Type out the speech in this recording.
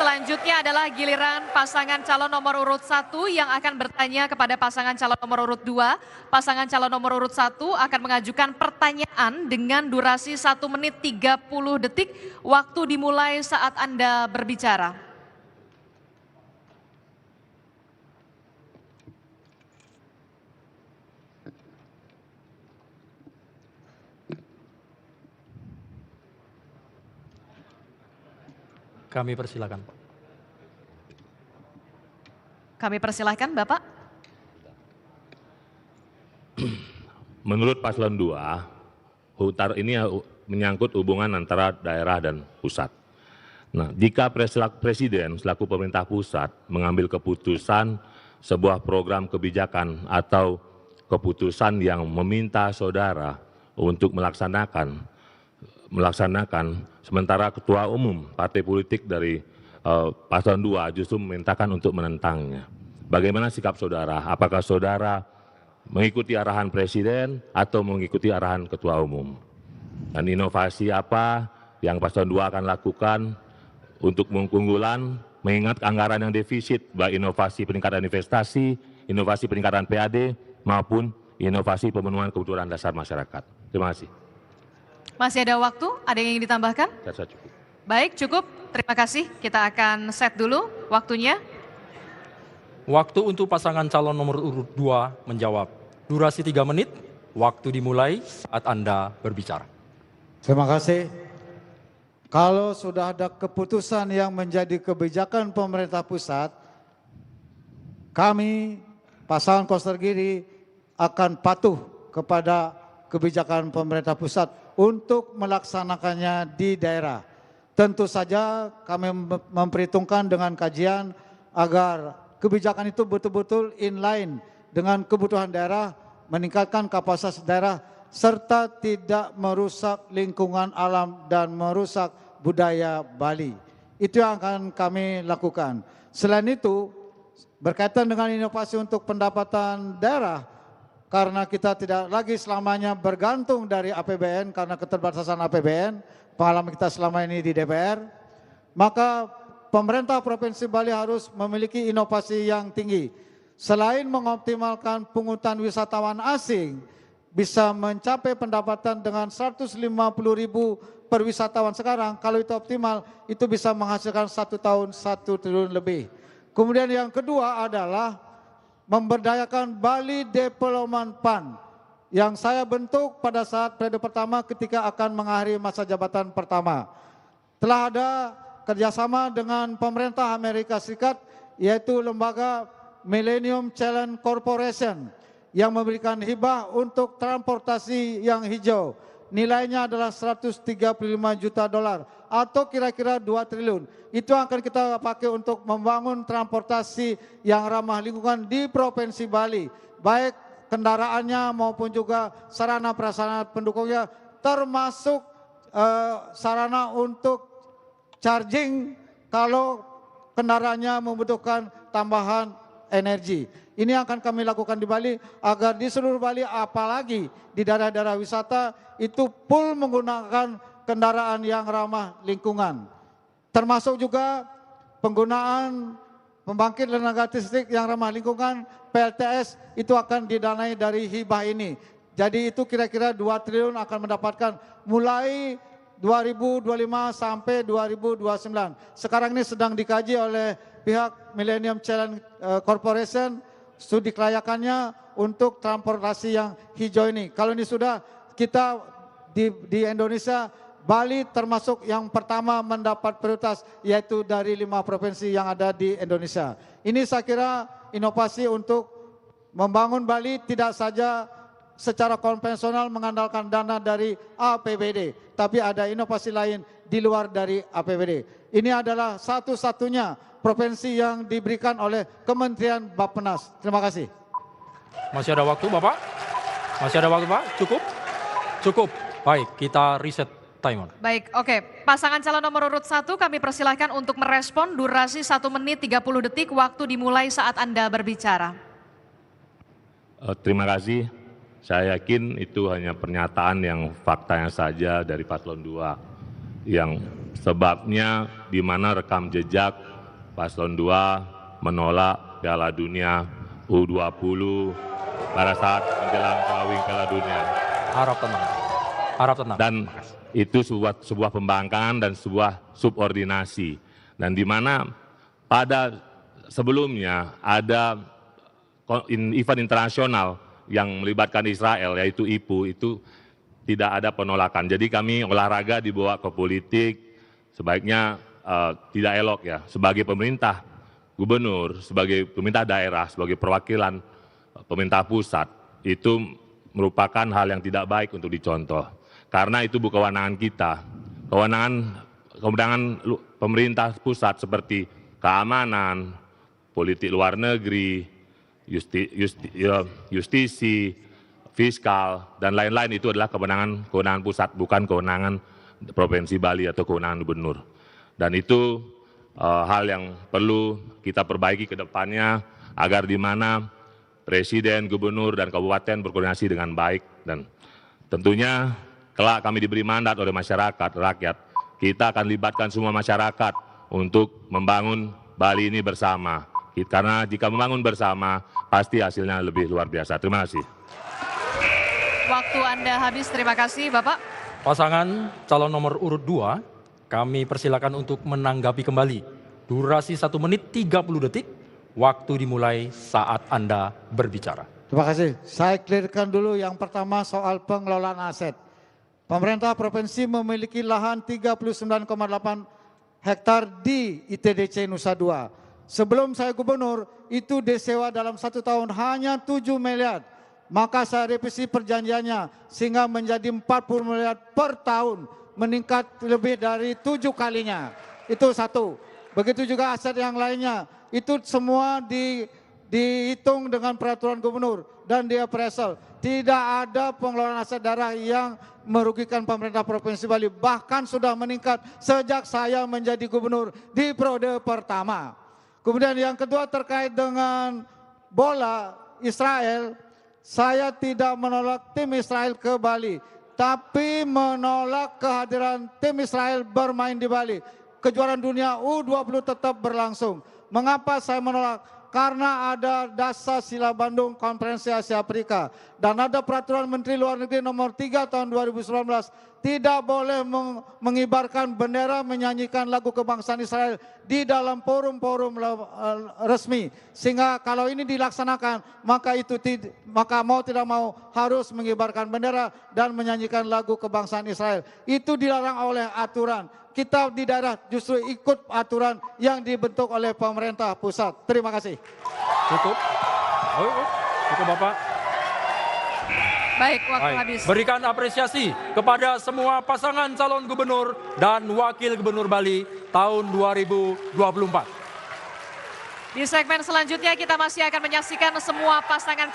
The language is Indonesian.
selanjutnya adalah giliran pasangan calon nomor urut 1 yang akan bertanya kepada pasangan calon nomor urut 2. Pasangan calon nomor urut 1 akan mengajukan pertanyaan dengan durasi 1 menit 30 detik. Waktu dimulai saat Anda berbicara. Kami persilakan. Kami persilahkan Bapak. Menurut paslon 2, ini menyangkut hubungan antara daerah dan pusat. Nah, jika Presiden selaku pemerintah pusat mengambil keputusan sebuah program kebijakan atau keputusan yang meminta saudara untuk melaksanakan, sementara ketua umum partai politik dari paslon 2 justru memintakan untuk menentangnya. Bagaimana sikap saudara? Apakah saudara mengikuti arahan presiden atau mengikuti arahan ketua umum? Dan inovasi apa yang paslon 2 akan lakukan untuk keunggulan mengingat anggaran yang defisit, baik inovasi peningkatan investasi, inovasi peningkatan PAD, maupun inovasi pemenuhan kebutuhan dasar masyarakat. Terima kasih. Masih ada waktu? Ada yang ingin ditambahkan? Saya cukup. Baik, cukup. Terima kasih. Kita akan set dulu waktunya. Waktu untuk pasangan calon nomor urut 2 menjawab. Durasi 3 menit, waktu dimulai saat Anda berbicara. Terima kasih. Kalau sudah ada keputusan yang menjadi kebijakan pemerintah pusat, kami pasangan Koster Giri akan patuh kepada kebijakan pemerintah pusat untuk melaksanakannya di daerah. Tentu saja kami memperhitungkan dengan kajian agar kebijakan itu betul-betul inline dengan kebutuhan daerah, meningkatkan kapasitas daerah, serta tidak merusak lingkungan alam dan merusak budaya Bali. Itu yang akan kami lakukan. Selain itu, berkaitan dengan inovasi untuk pendapatan daerah, karena kita tidak lagi selamanya bergantung dari APBN karena keterbatasan APBN, pengalaman kita selama ini di DPR, maka pemerintah Provinsi Bali harus memiliki inovasi yang tinggi. Selain mengoptimalkan pungutan wisatawan asing, bisa mencapai pendapatan dengan 150.000 per wisatawan sekarang, kalau itu optimal, itu bisa menghasilkan 1 tahun 1 triliun lebih. Kemudian yang kedua adalah memberdayakan Bali Development Fund yang saya bentuk pada saat periode pertama ketika akan mengakhiri masa jabatan pertama. Telah ada kerjasama dengan pemerintah Amerika Serikat, yaitu lembaga Millennium Challenge Corporation yang memberikan hibah untuk transportasi yang hijau. Nilainya adalah 135 juta dolar atau kira-kira 2 triliun. Itu akan kita pakai untuk membangun transportasi yang ramah lingkungan di Provinsi Bali. Baik kendaraannya maupun juga sarana prasarana pendukungnya, termasuk sarana untuk charging kalau kendaraannya membutuhkan tambahan energi. Ini akan kami lakukan di Bali agar di seluruh Bali, apalagi di daerah-daerah wisata, itu full menggunakan kendaraan yang ramah lingkungan. Termasuk juga penggunaan pembangkit tenaga listrik yang ramah lingkungan, PLTS, itu akan didanai dari hibah ini. Jadi itu kira-kira 2 triliun akan mendapatkan mulai 2025 sampai 2029. Sekarang ini sedang dikaji oleh pihak Millennium Challenge Corporation, studi kelayakannya untuk transportasi yang hijau ini. Kalau ini sudah, kita di Indonesia, Bali termasuk yang pertama mendapat prioritas, yaitu dari 5 provinsi yang ada di Indonesia. Ini saya kira inovasi untuk membangun Bali tidak saja secara konvensional mengandalkan dana dari APBD, tapi ada inovasi lain di luar dari APBD. Ini adalah satu-satunya provinsi yang diberikan oleh Kementerian Bappenas. Terima kasih. Masih ada waktu Bapak? Masih ada waktu Pak? Cukup? Cukup. Baik, kita reset timer. Baik, oke. Pasangan calon nomor urut 1 kami persilahkan untuk merespon durasi 1 menit 30 detik, waktu dimulai saat Anda berbicara. Terima kasih. Saya yakin itu hanya pernyataan yang faktanya saja dari paslon 2. Yang sebabnya di mana rekam jejak Paslon 2 menolak Piala Dunia U20 pada saat menjelang drawing Piala Dunia. Harap tenang. Harap tenang. Dan itu sebuah pembangkangan dan sebuah subordinasi. Dan di mana pada sebelumnya ada event internasional yang melibatkan Israel, yaitu IPU, itu tidak ada penolakan. Jadi kami olahraga dibawa ke politik, sebaiknya tidak elok ya. Sebagai pemerintah gubernur, sebagai pemerintah daerah, sebagai perwakilan pemerintah pusat, itu merupakan hal yang tidak baik untuk dicontoh. Karena itu bukan kewenangan kita. Kewenangan pemerintah pusat seperti keamanan, politik luar negeri, justisi, fiskal, dan lain-lain itu adalah kewenangan pusat, bukan kewenangan Provinsi Bali atau kewenangan gubernur. Dan itu hal yang perlu kita perbaiki ke depannya agar di mana Presiden, Gubernur, dan Kabupaten berkoordinasi dengan baik. Dan tentunya kelak kami diberi mandat oleh masyarakat, rakyat, kita akan libatkan semua masyarakat untuk membangun Bali ini bersama. Karena jika membangun bersama, pasti hasilnya lebih luar biasa. Terima kasih. Waktu Anda habis, terima kasih Bapak. Pasangan calon nomor urut 2, kami persilakan untuk menanggapi kembali. Durasi 1 menit 30 detik, waktu dimulai saat Anda berbicara. Terima kasih. Saya clearkan dulu yang pertama soal pengelolaan aset. Pemerintah provinsi memiliki lahan 39,8 hektar di ITDC Nusa Dua. Sebelum saya gubernur, itu disewa dalam 1 tahun hanya 7 miliar. Maka saya revisi perjanjiannya sehingga menjadi 40 miliar per tahun, meningkat lebih dari 7 kalinya. Itu satu. Begitu juga aset yang lainnya, itu semua dihitung dengan peraturan gubernur dan di appraisal. Tidak ada pengelolaan aset daerah yang merugikan pemerintah Provinsi Bali, bahkan sudah meningkat sejak saya menjadi gubernur di periode pertama. Kemudian yang kedua terkait dengan bola Israel, saya tidak menolak tim Israel ke Bali, tapi menolak kehadiran tim Israel bermain di Bali. Kejuaraan dunia U20 tetap berlangsung. Mengapa saya menolak? Karena ada dasar Sila Bandung Konferensi Asia Afrika dan ada peraturan Menteri Luar Negeri nomor 3 tahun 2019 tidak boleh mengibarkan bendera, menyanyikan lagu kebangsaan Israel di dalam forum-forum resmi. Sehingga kalau ini dilaksanakan, maka mau tidak mau harus mengibarkan bendera dan menyanyikan lagu kebangsaan Israel. Itu dilarang oleh aturan. Kita di daerah justru ikut aturan yang dibentuk oleh pemerintah pusat. Terima kasih. Cukup. Cukup Bapak. Baik, waktu habis. Berikan apresiasi kepada semua pasangan calon gubernur dan wakil gubernur Bali tahun 2024. Di segmen selanjutnya kita masih akan menyaksikan semua pasangan